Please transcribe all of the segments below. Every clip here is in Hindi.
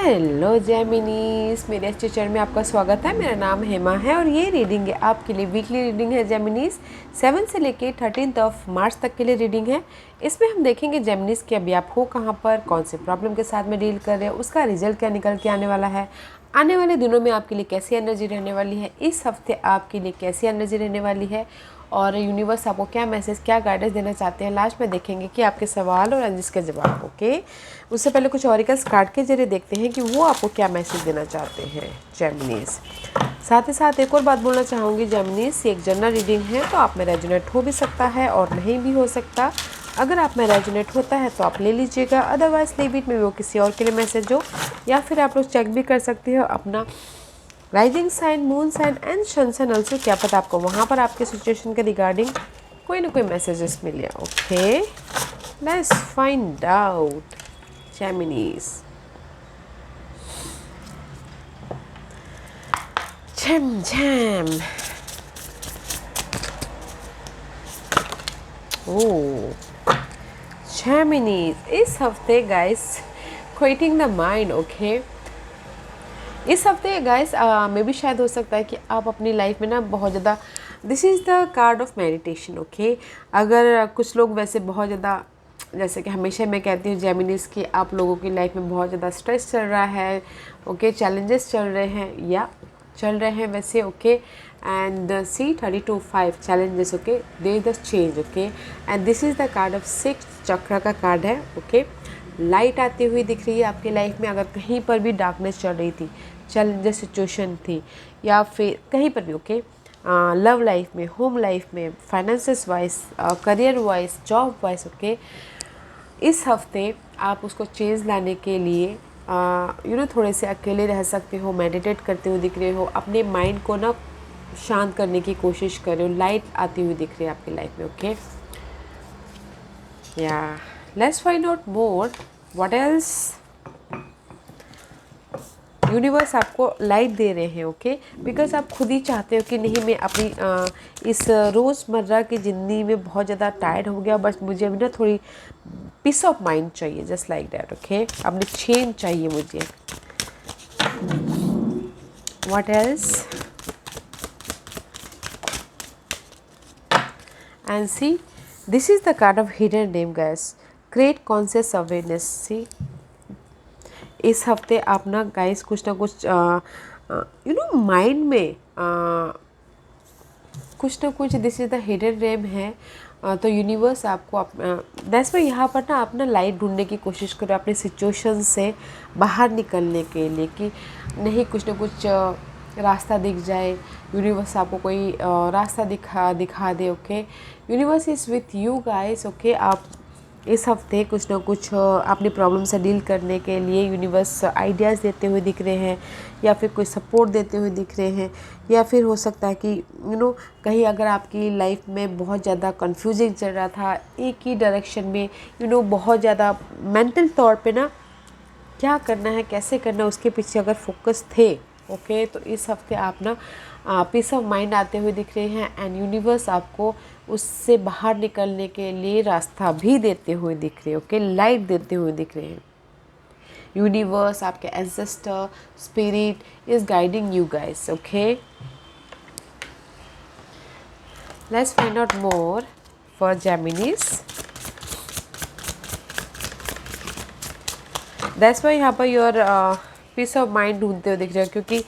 हेलो जेमिनीज, मेरे अच्छे चैनल में आपका स्वागत है। मेरा नाम हेमा है और ये रीडिंग है आपके लिए वीकली रीडिंग है जेमिनीज। 7 से लेके 13 मार्च तक के लिए रीडिंग है। इसमें हम देखेंगे जेमिनीज कि अभी आप हो कहाँ पर, कौन से प्रॉब्लम के साथ में डील कर रहे हो, उसका रिजल्ट क्या निकल के आने वाला है, आने वाले दिनों में आपके लिए कैसी एनर्जी रहने वाली है, इस हफ्ते आपके लिए कैसी एनर्जी रहने वाली है और यूनिवर्स आपको क्या मैसेज, क्या गाइडेंस देना चाहते हैं। लास्ट में देखेंगे कि आपके सवाल और जिसके जवाब। ओके, उससे पहले कुछ ऑरिकल्स कार्ड के जरिए देखते हैं कि वो आपको क्या मैसेज देना चाहते हैं जेमिनीज। साथ ही साथ एक और बात बोलना चाहूँगी जेमिनीज, ये एक जनरल रीडिंग है तो आप में रेजोनेट हो भी सकता है और नहीं भी हो सकता। अगर आप में रेजोनेट होता है तो आप ले लीजिएगा, अदरवाइज लीव इट में वो किसी और के लिए मैसेज हो। या फिर आप लोग चेक भी कर सकते हो अपना rising sign, moon sign and sun sign also, क्या पता आपको वहाँ पर आपके सिचुएशन के रिगार्डिंग कोई ना कोई मैसेजेस मिले। Okay, let's find out Geminis. झम झम। ओह जेमिनीज, इस हफ्ते guys quitting the mind. Okay, इस हफ्ते गाइस में भी शायद हो सकता है कि आप अपनी लाइफ में ना बहुत ज़्यादा, this is the card of meditation. Okay, अगर कुछ लोग वैसे बहुत ज़्यादा, जैसे कि हमेशा मैं कहती हूँ जेमिनीज कि आप लोगों की लाइफ में बहुत ज़्यादा स्ट्रेस चल रहा है, ओके, चैलेंजेस चल रहे हैं या चल रहे हैं वैसे। Okay, and see 32-5 challenges. Okay, there is the change. Okay, and this is the card of 6 चक्र का कार्ड है। ओके, लाइट आती हुई दिख रही है आपकी लाइफ में। अगर कहीं पर भी डार्कनेस चल रही थी, चैलेंजेस सिचुएशन थी या फिर कहीं पर भी, ओके, लव लाइफ में, होम लाइफ में, finances wise, career wise, job wise, okay, इस हफ्ते आप उसको चेंज लाने के लिए थोड़े से अकेले रह सकते हो, मेडिटेट करते हुए दिख रहे हो, अपने माइंड को ना शांत करने की कोशिश कर रहे हो। लाइट आती हुई दिख रही है आपकी लाइफ में। ओके, या let's find out more what else universe आपको लाइट दे रहे हैं। ओके, बिकॉज आप खुद ही चाहते हो कि नहीं, मैं अपनी इस रोज़मर्रा की ज़िंदगी में बहुत ज़्यादा टायर्ड हो गया, बस मुझे अभी ना थोड़ी पीस ऑफ माइंड चाहिए, जस्ट लाइक दैट। ओके, अपनी चेंज चाहिए मुझे। What else and see, this is the card of hidden name guys, create conscious awareness. See, इस हफ्ते आप ना गाइस कुछ ना कुछ माइंड में कुछ ना कुछ, दिस इज़ द हिडन रेम है। तो यूनिवर्स आपको दैट्स वाई यहाँ पर ना आप ना लाइट ढूंढने की कोशिश करो अपने सिचुएशन से बाहर निकलने के लिए, कि नहीं कुछ ना कुछ रास्ता दिख जाए, यूनिवर्स आपको कोई रास्ता दिखा दे। Okay, universe is with you guys. Okay, आप इस हफ्ते कुछ ना कुछ अपनी प्रॉब्लम से डील करने के लिए यूनिवर्स आइडियाज़ देते हुए दिख रहे हैं, या फिर कोई सपोर्ट देते हुए दिख रहे हैं, या फिर हो सकता है कि कहीं अगर आपकी लाइफ में बहुत ज़्यादा कंफ्यूजिंग चल रहा था, एक ही डायरेक्शन में बहुत ज़्यादा मेंटल तौर पे ना क्या करना है, कैसे करना है, उसके पीछे अगर फोकस थे, ओके, तो इस हफ्ते आप ना पीस ऑफ माइंड आते हुए दिख रहे हैं एंड यूनिवर्स आपको उससे बाहर निकलने के लिए रास्ता भी देते हुए दिख रहे हैं। ओके, लाइट देते हुए दिख रहे हैं। यूनिवर्स, आपके ancestor spirit is guiding you guys. Okay, let's find out more for Geminis. That's why यहाँ पर योर पीस ऑफ माइंड ढूंढते हुए दिख रहे हो, क्योंकि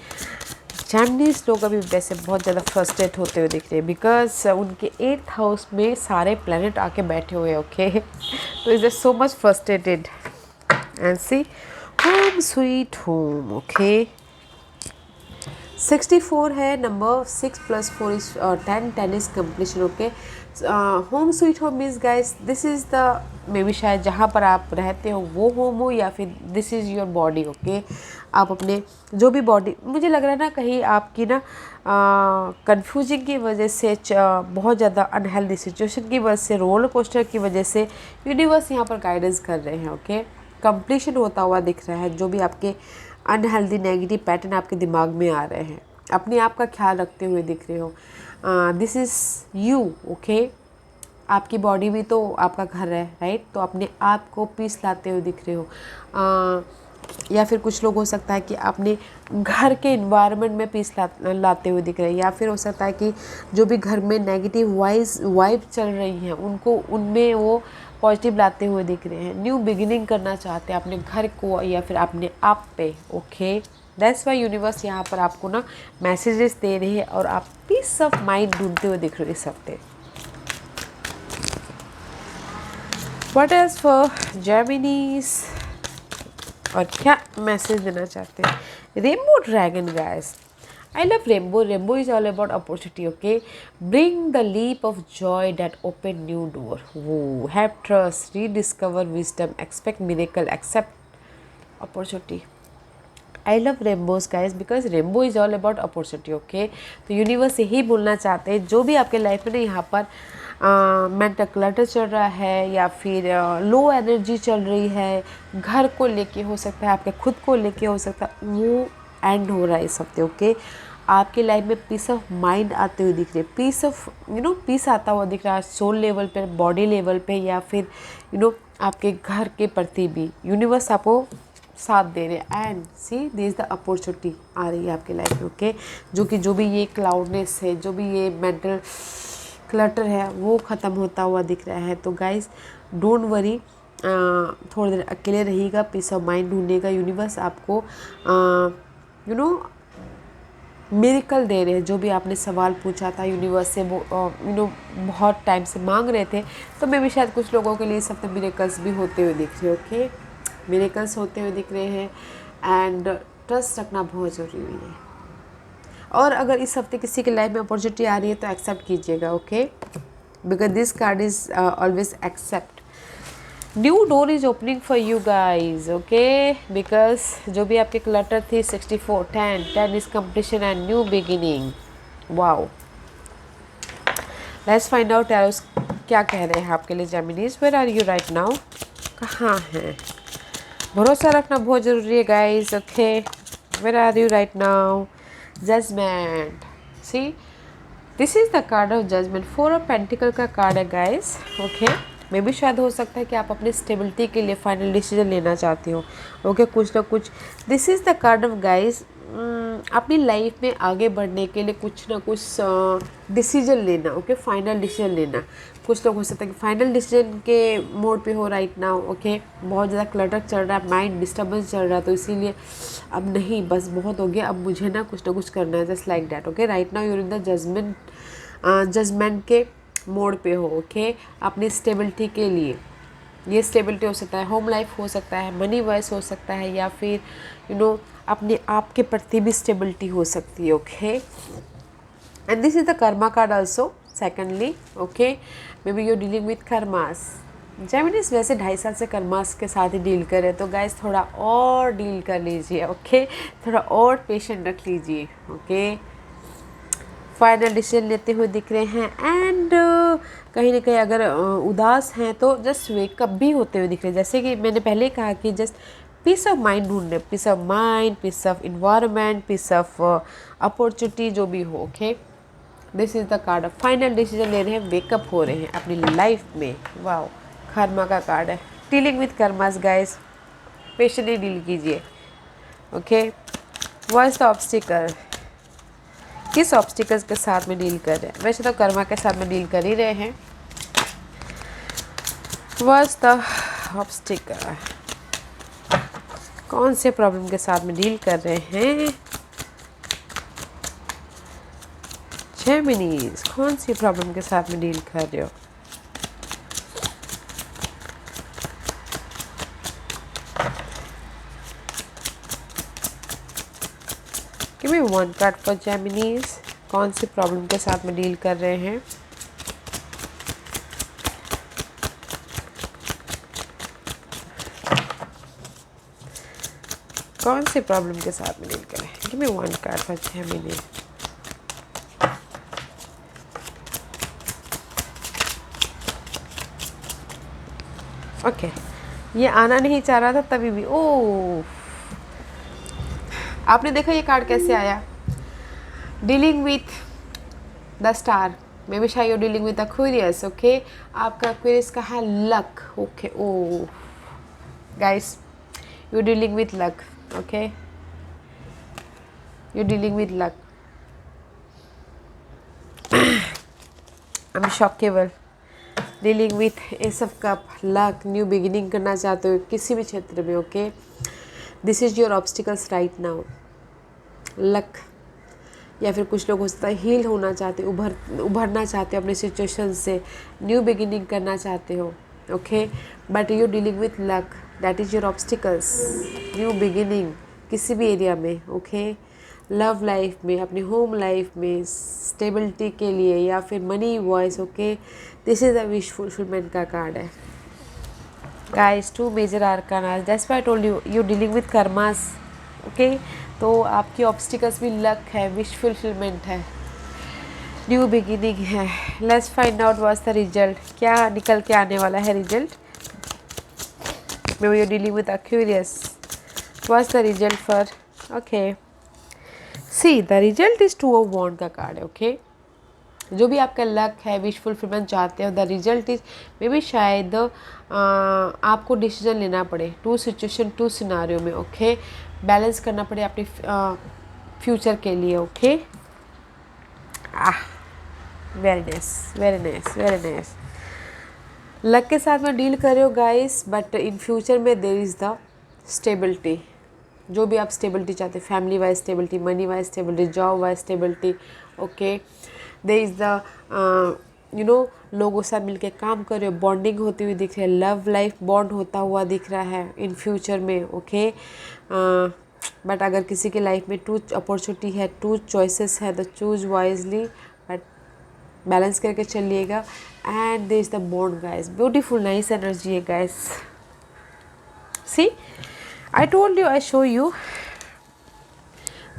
जेमिनीज लोग अभी वैसे बहुत ज़्यादा फ्रस्ट्रेट होते हुए दिख रहे हैं, बिकॉज उनके 8th हाउस में सारे प्लैनेट आके बैठे हुए हैं। ओके, तो is so much frustrated and see home sweet home. Okay, 64 है number, 6 + 4 is 10 is completion. Okay, home sweet home means guys, this is the may be शायद जहाँ पर आप रहते हो वो होम हो, या फिर this is your body. Okay, आप अपने जो भी बॉडी, मुझे लग रहा है ना कहीं आपकी ना कंफ्यूजिंग की वजह से, बहुत ज़्यादा अनहेल्दी सिचुएशन की वजह से, रोलर कोस्टर की वजह से यूनिवर्स यहाँ पर गाइडेंस कर रहे हैं। ओके, कंप्लीशन होता हुआ दिख रहा है, जो भी आपके अनहेल्दी नेगेटिव पैटर्न आपके दिमाग में आ रहे हैं, अपने आप का ख्याल रखते हुए दिख रहे हो। This is you. ओके, आपकी बॉडी भी तो आपका घर है, राइट, तो अपने आप को पीस लाते हुए दिख रहे हो। या फिर कुछ लोग हो सकता है कि अपने घर के इन्वायरमेंट में पीस लाते हुए दिख रहे हैं, या फिर हो सकता है कि जो भी घर में नेगेटिव वाइब चल रही हैं उनको उनमें वो पॉजिटिव लाते हुए दिख रहे हैं। न्यू बिगिनिंग करना चाहते हैं अपने घर को या फिर अपने आप पे। ओके, दैट्स वाई यूनिवर्स यहाँ पर आपको ना मैसेजेस दे रहे हैं और आप पीस ऑफ माइंड ढूंढते हुए दिख रहे हो इस हफ्ते। व्हाट इज फॉर जेमिनीज, और क्या मैसेज देना चाहते हैं? Rainbow dragon guys, I love rainbow. Rainbow is all about opportunity, okay? Bring the leap of joy that open new door. Woo. Have trust, rediscover wisdom, expect miracle, accept opportunity. I love rainbows guys because rainbow is all about opportunity, okay? तो यूनिवर्स यही बोलना चाहते हैं, जो भी आपके लाइफ में ना यहाँ पर मेंटल क्लटर चल रहा है या फिर लो एनर्जी चल रही है, घर को लेके हो सकता है, आपके खुद को लेके हो सकता है, वो एंड हो रहा है इस हफ्ते। ओके, आपके लाइफ में पीस ऑफ माइंड आते हुए दिख रहे, पीस ऑफ पीस आता हुआ दिख रहा है, सोल लेवल पे, बॉडी लेवल पे, या फिर आपके घर के प्रति भी यूनिवर्स आपको साथ दे रहे हैं। And see this the opportunity आ रही है आपके लाइफ में। ओके, जो भी ये क्लाउडनेस है, जो भी ये मेंटल क्लटर है, वो ख़त्म होता हुआ दिख रहा है। तो गाइस डोंट वरी, थोड़ी देर अकेले रहिएगा, पीस ऑफ माइंड ढूंढेगा। यूनिवर्स आपको मिरेकल दे रहे हैं। जो भी आपने सवाल पूछा था यूनिवर्स से, वो बहुत टाइम से मांग रहे थे, तो मे भी शायद कुछ लोगों के लिए सब तो मिरेकल्स भी होते हुए दिख रहे हैं। ओके, मिरेकल्स होते हुए दिख रहे हैं एंड ट्रस्ट रखना बहुत ज़रूरी है। और अगर इस हफ्ते किसी की लाइफ में अपॉर्चुनिटी आ रही है तो एक्सेप्ट कीजिएगा। Okay, because this card is always accept. New door is opening for you guys. Okay, because जो भी आपके क्लटर थी 64 10 is completion and new beginning. Wow, let's find out क्या कह रहे हैं आपके लिए Geminis. Where are you right now, कहाँ हैं? भरोसा रखना बहुत ज़रूरी है guys. Okay, where are you right now? Judgement, see this is the card of judgement. 4 of pentacle का कार्ड है गाइज। ओके, मे भी शायद हो सकता है कि आप अपने स्टेबिलिटी के लिए फाइनल डिसीजन लेना चाहते हो। ओके, कुछ ना कुछ, this is the card of guys, अपनी लाइफ में आगे बढ़ने के लिए कुछ ना कुछ डिसीजन लेना। ओके, फाइनल डिसीजन लेना। कुछ लोग हो सकता है कि फाइनल डिसीजन के मोड पे हो राइट नाउ। ओके, बहुत ज़्यादा क्लटर चल रहा है, माइंड डिस्टर्बेंस चल रहा है, तो इसीलिए अब नहीं, बस बहुत हो गया, अब मुझे ना कुछ करना है, just like that. Okay, right now you're in the judgement के मोड पे हो। ओके, अपनी स्टेबिलिटी के लिए, ये स्टेबिलिटी हो सकता है, होम लाइफ हो सकता है, मनी वाइज हो सकता है, या फिर अपने आप के प्रति भी स्टेबिलिटी हो सकती है। Okay, and this is the karma card also secondly. Okay, may be you dealing with karmas. Geminis वैसे 2.5 साल से कर्मास के साथ ही डील कर रहे, तो गाइस थोड़ा और डील कर लीजिए। ओके, थोड़ा और पेशेंट रख लीजिए। ओके, फाइनल डिसीजन लेते हुए दिख रहे हैं एंड कहीं ना कहीं अगर उदास हैं तो जस्ट वेकअप भी होते हुए दिख रहे हैं। जैसे कि मैंने पहले कहा कि जस्ट पीस ऑफ माइंड ढूंढने, peace of mind, peace of environment, peace of opportunity, जो भी हो। Okay, this is the card of final decision ले रहे हैं, वेकअप हो रहे हैं अपनी लाइफ में। वाओ, कर्मा का कार्ड है। Dealing with karmas guys, patiently deal कीजिए। Okay, what is the obstacle, किस ऑब्स्टिकल्स के साथ में डील कर रहे हैं? वैसे तो कर्मा के साथ में डील कर ही रहे हैं। व्हाट्स द ऑब्स्टिकल, कौन से प्रॉब्लम के साथ में डील कर रहे हैं जेमिनीज? कौन सी प्रॉब्लम के साथ में डील कर रहे हो? Give me one card for Geminis, कौन सी प्रॉब्लम के साथ में डील कर रहे हैं? कौन सी प्रॉब्लम के साथ में डील कर रहे हैं? Give me one card for Gemini. Okay, ये आना नहीं चाह रहा था तभी भी। ओह, आपने देखा ये कार्ड कैसे आया? Dealing with the star, may B शायद you dealing with Aquarius. Okay, आपका एक्वेरियस का है luck. Okay, oh guys, you dealing with luck, okay, you dealing with luck. I am shockable, dealing with ace of cup, luck, new beginning करना चाहते हो किसी भी क्षेत्र में, okay. This is your obstacles right now, luck, या फिर कुछ लोग हो सकता है हील होना चाहते, उभरना चाहते हो अपनी सिचुएशन से, न्यू बिगिनिंग करना चाहते हो, okay. But you dealing with luck, that is your obstacles, new beginning किसी भी एरिया में, ओके। लव लाइफ में, अपनी होम लाइफ में, स्टेबिलिटी के लिए, या फिर money voice, okay. This is a wish fulfillment का कार्ड है guys. 2 major arcanas, that's why I told you, you dealing with karmas, okay. तो आपकी ऑब्स्टिकल्स भी लक है, विश फुलफिलमेंट है, न्यू बिगिनिंग है। Let's find out what's the result, क्या निकल के आने वाला है result. May B you dealing with Aquarius, what's the result for, okay. See the result is 2 of वॉन्ड का कार्ड है, ओके। जो भी आपका लक है, विश फुलफिलमेंट चाहते हो, the result is may be शायद आपको डिसीजन लेना पड़े 2 सिचुएशन 2 सिनारियो में, ओके। बैलेंस करना पड़े अपने फ्यूचर के लिए, okay. Very nice, very nice, very nice. Luck के साथ में डील कर रहे हो गाइस, बट इन फ्यूचर में देयर इज़ द स्टेबिलिटी, जो भी आप स्टेबिलिटी चाहते हैं, family wise stability, money wise stability, job wise stability, okay. There is the you know, लोगों के साथ मिलके काम कर रहे हो, बॉन्डिंग होती हुई दिख रही है, लव लाइफ बॉन्ड होता हुआ दिख रहा है इन फ्यूचर में, ओके। बट अगर किसी के लाइफ में 2 अपॉर्चुनिटी है, 2 चॉइसेस है, तो चूज वाइजली, बट बैलेंस करके चलिएगा। And there is the bond guys, beautiful nice energy है guys. See I told you, I show you,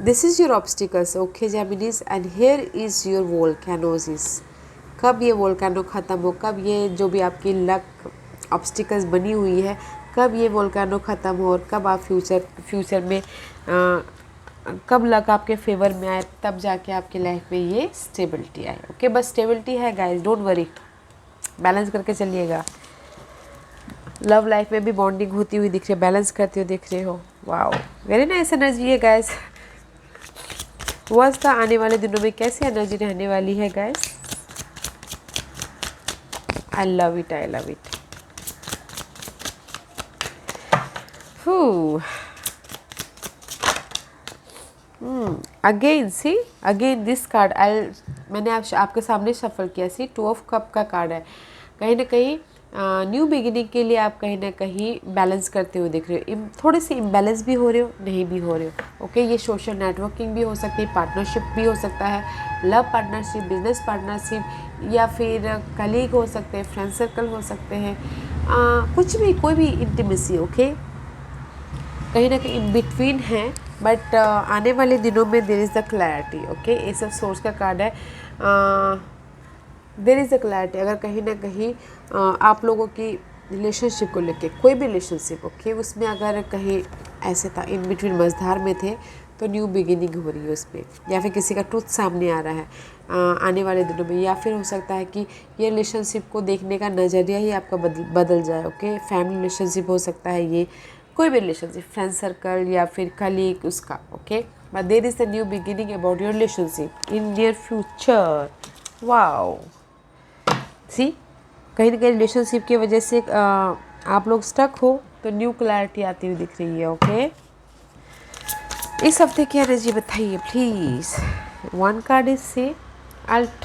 this is your obstacles, okay Geminis, and here is your volcanoes। कब ये वोल्केनो ख़त्म हो, कब ये जो भी आपकी लक ऑब्स्टिकल्स बनी हुई है, कब ये वोल्केनो ख़त्म हो, और कब आप फ्यूचर में कब लक आपके फेवर में आए, तब जाके आपकी लाइफ में ये स्टेबिलिटी आए, ओके। बस स्टेबिलिटी है गाइस, डोंट वरी, बैलेंस करके चलिएगा। लव लाइफ में भी बॉन्डिंग होती हुई दिख रही है, बैलेंस करते हुए दिख रहे हो, वाओ, वेरी नाइस एनर्जी है गाइस। वर्ष आने वाले दिनों में कैसी एनर्जी रहने वाली है guys, I love it, I love it. Again see, again this card मैंने आपके सामने शफल किया, सी 2 ऑफ कप का कार्ड है। कहीं ना कहीं न्यू बिगिनिंग के लिए आप कहीं ना कहीं बैलेंस करते हुए दिख रहे हो, थोड़े से इम्बैलेंस भी हो रहे हो, नहीं भी हो रहे हो, ओके। ये सोशल नेटवर्किंग भी हो सकती है, पार्टनरशिप भी हो सकता है, लव पार्टनरशिप, बिजनेस पार्टनरशिप, या फिर कलीग हो सकते हैं, फ्रेंड सर्कल हो सकते हैं, कुछ भी, कोई भी इंटीमेसी, ओके। कहीं ना कहीं इन बिटवीन है, बट आने वाले दिनों में there is the clarity, okay. ये सब सोर्स का कार्ड है, देयर इज़ अ क्लैरिटी। अगर कहीं ना कहीं आप लोगों की रिलेशनशिप को लेके, कोई भी रिलेशनशिप, ओके, उसमें अगर कहीं ऐसे था इन बिटवीन मझधार में थे, तो न्यू बिगिनिंग हो रही है उसमें, या फिर किसी का ट्रूथ सामने आ रहा है आने वाले दिनों में, या फिर हो सकता है कि ये रिलेशनशिप को देखने का नज़रिया ही आपका बदल जाए, ओके। फैमिली रिलेशनशिप हो सकता है, ये कोई भी रिलेशनशिप, फ्रेंड सर्कल या फिर कलीग उसका, okay. But there is the new beginning about your relationship in near future, wow. See कहीं ना कहीं रिलेशनशिप की वजह से आप लोग स्टक हो, तो न्यू क्लैरिटी आती हुई दिख रही है, ओके। इस हफ्ते की एनर्जी बताइए प्लीज। 1 कार्ड इज से अल्ट,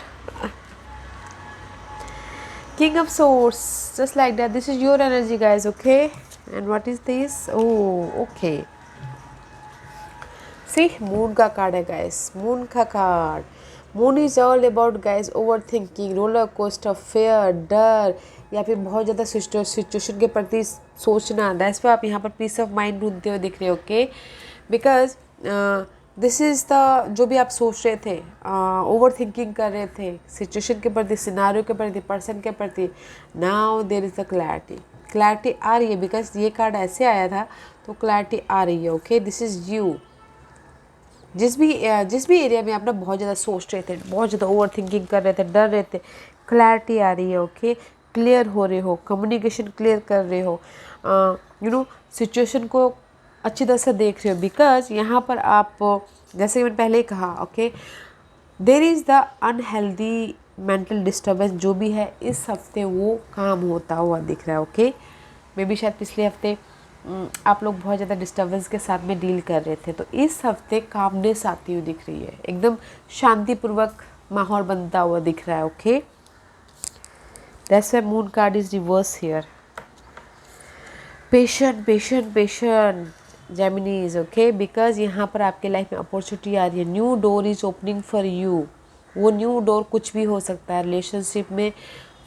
king of source, just like that, this is your energy guys, okay. And what is this, oh okay. See moon का कार्ड है गाइस, मून का card. Moon is all about guys over thinking, roller coaster, fear, डर, या फिर बहुत ज़्यादा सिचुएशन के प्रति सोचना। दैट्स वाई आप यहाँ पर पीस ऑफ माइंड ढूंढते हुए दिख रहे हो, okay. Because this is the, जो भी आप सोच रहे थे, ओवर थिंकिंग कर रहे थे सिचुएशन के प्रति, सिनारियो के प्रति, पर्सन के प्रति, now there is the clarity. Clarity आ रही है, बिकॉज ये कार्ड ऐसे आया था, तो क्लैरिटी आ रही है, ओके। This is you. जिस भी एरिया में आप ना बहुत ज़्यादा सोच रहे थे, बहुत ज़्यादा ओवर थिंकिंग कर रहे थे, डर रहे थे, क्लैरिटी आ रही है, ओके। क्लियर हो रहे हो, कम्युनिकेशन क्लियर कर रहे हो, यू नो सिचुएशन को अच्छी तरह से देख रहे हो, बिकॉज यहाँ पर आप जैसे मैंने पहले ही कहा, okay, there is the unhealthy mental disturbance जो भी है इस हफ्ते वो काम होता हुआ दिख रहा है। ओके, मे बी शायद पिछले हफ्ते आप लोग बहुत ज़्यादा डिस्टर्बेंस के साथ में डील कर रहे थे, तो इस हफ्ते कामनेस आती हुई दिख रही है, एकदम शांतिपूर्वक माहौल बनता हुआ दिख रहा है। Okay, that's why moon card is reverse here. Patient patient patient Geminis, okay, because यहाँ पर आपके लाइफ में अपॉर्चुनिटी आ रही है, new door is opening for you. वो न्यू डोर कुछ भी हो सकता है, रिलेशनशिप में,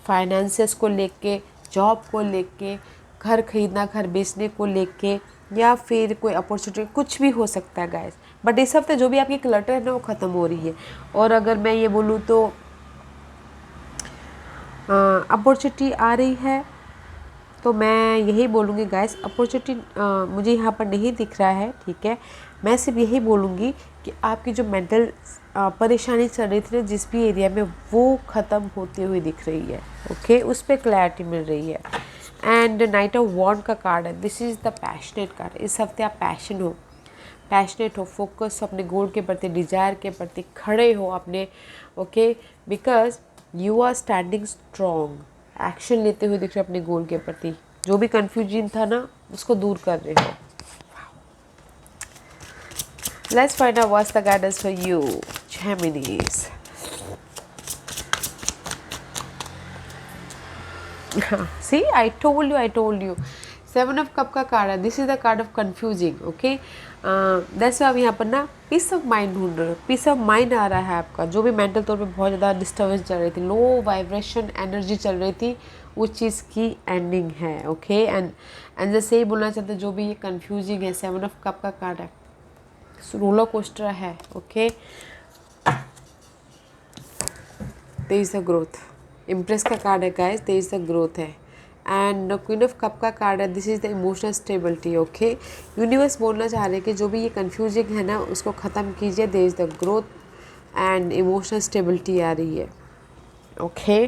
फाइनेंसेस को लेके, जॉब को लेके, घर खरीदना, घर बेचने को लेके, या फिर कोई अपॉर्चुनिटी, कुछ भी हो सकता है गाइस। बट इस हफ्ते जो भी आपकी क्लटर है ना वो ख़त्म हो रही है। और अगर मैं ये बोलूँ तो अपॉर्चुनिटी आ रही है, तो मैं यही बोलूँगी गाइस, अपॉर्चुनिटी मुझे यहाँ पर नहीं दिख रहा है, ठीक है। मैं सिर्फ यही बोलूँगी कि आपकी जो मेंटल परेशानी चल रही थी ना जिस भी एरिया में, वो ख़त्म होती हुई दिख रही है। ओके, उस पर क्लैरिटी मिल रही है। एंड नाइट ऑफ वॉन्ड का कार्ड है, this is the passionate card. इस हफ्ते आप पैशनेट हो, फोकस हो अपने गोल के प्रति, डिजायर के प्रति, खड़े हो अपने, okay, because you are standing strong, action लेते हुए दिख रहे अपने गोल के प्रति। जो भी कन्फ्यूजन था ना उसको दूर कर रहे हो। Let's find out what's the guidance for you Geminis. See, I told you. 7 of cup का कार्ड है, this is the card of confusing. Okay, that's आप यहाँ पर ना पीस ऑफ माइंड ढूंढ रहे हो, पीस ऑफ माइंड आ रहा है आपका। जो भी मेंटल तौर पे बहुत ज़्यादा डिस्टर्बेंस चल रही थी, लो वाइब्रेशन एनर्जी चल रही थी, उस चीज़ की एंडिंग है। ओके, एंड जैसे ही बोलना चाहते जो भी ये कंफ्यूजिंग है, 7 ऑफ कप का कार्ड है, रोलर कोस्टर है। Okay, there is the growth, empress का कार्ड है guys, there is the growth है। एंड क्वीन ऑफ कप का कार्ड है, this is the emotional stability. Okay, universe बोलना चाह रहे हैं कि जो भी ये कंफ्यूजिंग है ना उसको ख़त्म कीजिए, there is the growth and emotional stability आ रही है। ओके,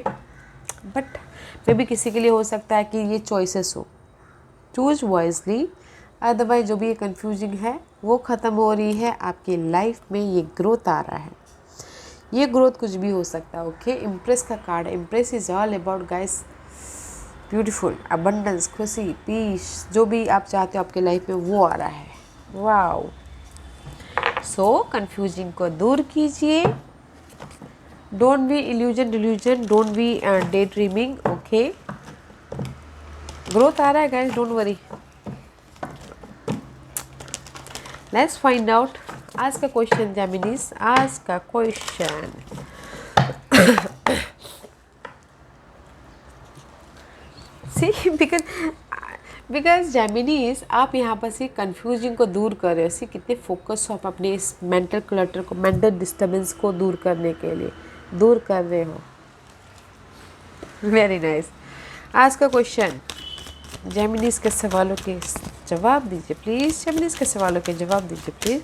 बट मे भी किसी के लिए हो सकता है कि ये चॉइसेस हो, चूज वाइजली, अदरवाइज जो भी ये कंफ्यूजिंग है वो ख़त्म हो रही है। आपकी लाइफ में ये ग्रोथ आ रहा है, ये ग्रोथ कुछ भी हो सकता है। ओके, इम्प्रेस का कार्ड है, impress is all about guys beautiful, abundance, खुशी, पीस, जो भी आप चाहते हो आपके लाइफ में वो आ रहा है। वाओ, सो कंफ्यूजिंग को दूर कीजिए, don't be illusion delusion, don't be day dreaming. Okay, growth आ रहा है guys, don't worry. Let's find out आज का क्वेश्चन जेमिनीज, आज का क्वेश्चन। सी, बिकॉज जेमिनीज आप यहाँ पर सी कंफ्यूजिंग को दूर कर रहे हो, सी कितने फोकस हो आप अपने इस मेंटल क्लटर को, मेंटल डिस्टर्बेंस को दूर करने के लिए, दूर कर रहे हो। Very nice. आज का क्वेश्चन, जेमिनीज के सवालों के जवाब दीजिए प्लीज़, जेमिनीज के सवालों के जवाब दीजिए प्लीज़।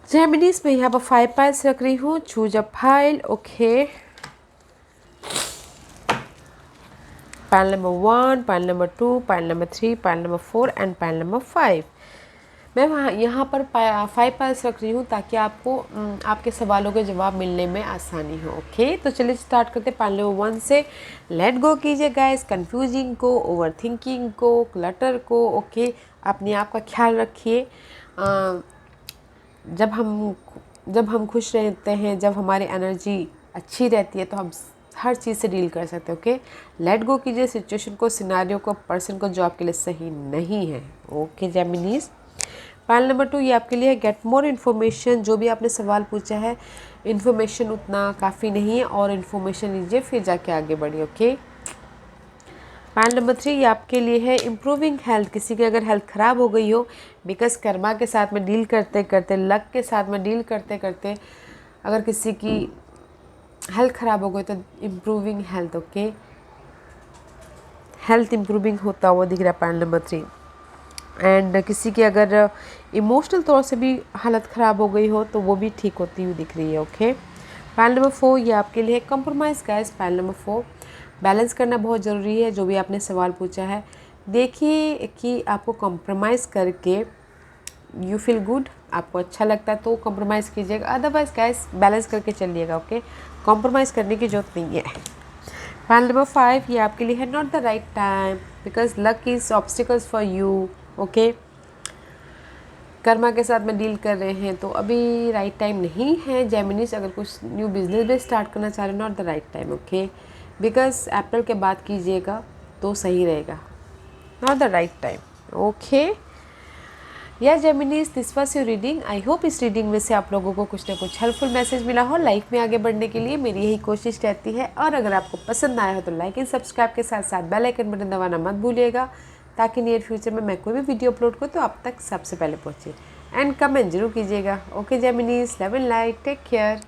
जेमिनीज में यहाँ पर 5 पाइल्स रख रही हूँ, choose a file. Okay, pile number 1, pile number 2, pile number 3, pile number 4 and pile number 5। मैं वहाँ यहाँ पर 5 पाइल्स रख रही हूँ ताकि आपको आपके सवालों के जवाब मिलने में आसानी हो। ओके, तो चलिए स्टार्ट करते पाइल नंबर 1 से। लेट गो कीजिए गाइस कंफ्यूजिंग को, ओवर थिंकिंग को, क्लटर को। ओके, अपने आप का ख्याल रखिए। जब हम खुश रहते हैं, जब हमारी एनर्जी अच्छी रहती है तो हम हर चीज़ से डील कर सकते हैं। ओके, लेट गो कीजिए सिचुएशन को, सिनारियो को, पर्सन को जो आपके लिए सही नहीं है। ओके जेमिनीज, पाइल नंबर 2 ये आपके लिए है, गेट मोर इन्फॉर्मेशन। जो भी आपने सवाल पूछा है, इन्फॉर्मेशन उतना काफ़ी नहीं है, और इन्फॉर्मेशन लीजिए फिर जाके आगे बढ़िए। ओके, पाइल नंबर 3 ये आपके लिए है, इम्प्रूविंग हेल्थ। किसी की अगर हेल्थ ख़राब हो गई हो, बिकॉज कर्मा के साथ में डील करते करते, लक के साथ में डील करते करते अगर किसी की हेल्थ ख़राब हो गई तो improving health. Okay, health improving होता हुआ दिख रहा है पाइल नंबर 3। एंड किसी की अगर इमोशनल तौर से भी हालत ख़राब हो गई हो तो वो भी ठीक होती हुई दिख रही है। ओके, पाइल नंबर 4 ये आपके लिए compromise guys. Pile number 4 balance करना बहुत ज़रूरी है। जो भी आपने सवाल पूछा है, देखिए कि आपको कॉम्प्रोमाइज़ करके यू फील गुड, आपको अच्छा लगता है तो कॉम्प्रोमाइज़ कीजिएगा, अदरवाइज गाइस बैलेंस करके चलिएगा। ओके, कॉम्प्रोमाइज़ करने की ज़रूरत नहीं है। फाइनल नंबर 5, ये आपके लिए है not the right time because luck is obstacles for you. Okay, Karma के साथ में डील कर रहे हैं तो अभी राइट टाइम नहीं है। जेमिनीज अगर कुछ न्यू बिजनेस भी स्टार्ट करना चाह रहे हैं, not the right time. Okay, because April के बाद कीजिएगा तो सही रहेगा, not the right time. Okay या Geminis, this was your reading. I hope इस रीडिंग में से आप लोगों को कुछ ना कुछ हेल्पफुल मैसेज मिला हो। लाइफ में आगे बढ़ने के लिए मेरी यही कोशिश रहती है। और अगर आपको पसंद आया हो तो लाइक एंड सब्सक्राइब के साथ साथ बेल आइकन बटन दबाना मत भूलिएगा, ताकि नियर फ्यूचर में मैं कोई भी वीडियो अपलोड करूँ तो आप तक सबसे पहले पहुँचे। एंड कमेंट जरूर कीजिएगा। Okay Geminis, love and light, take care.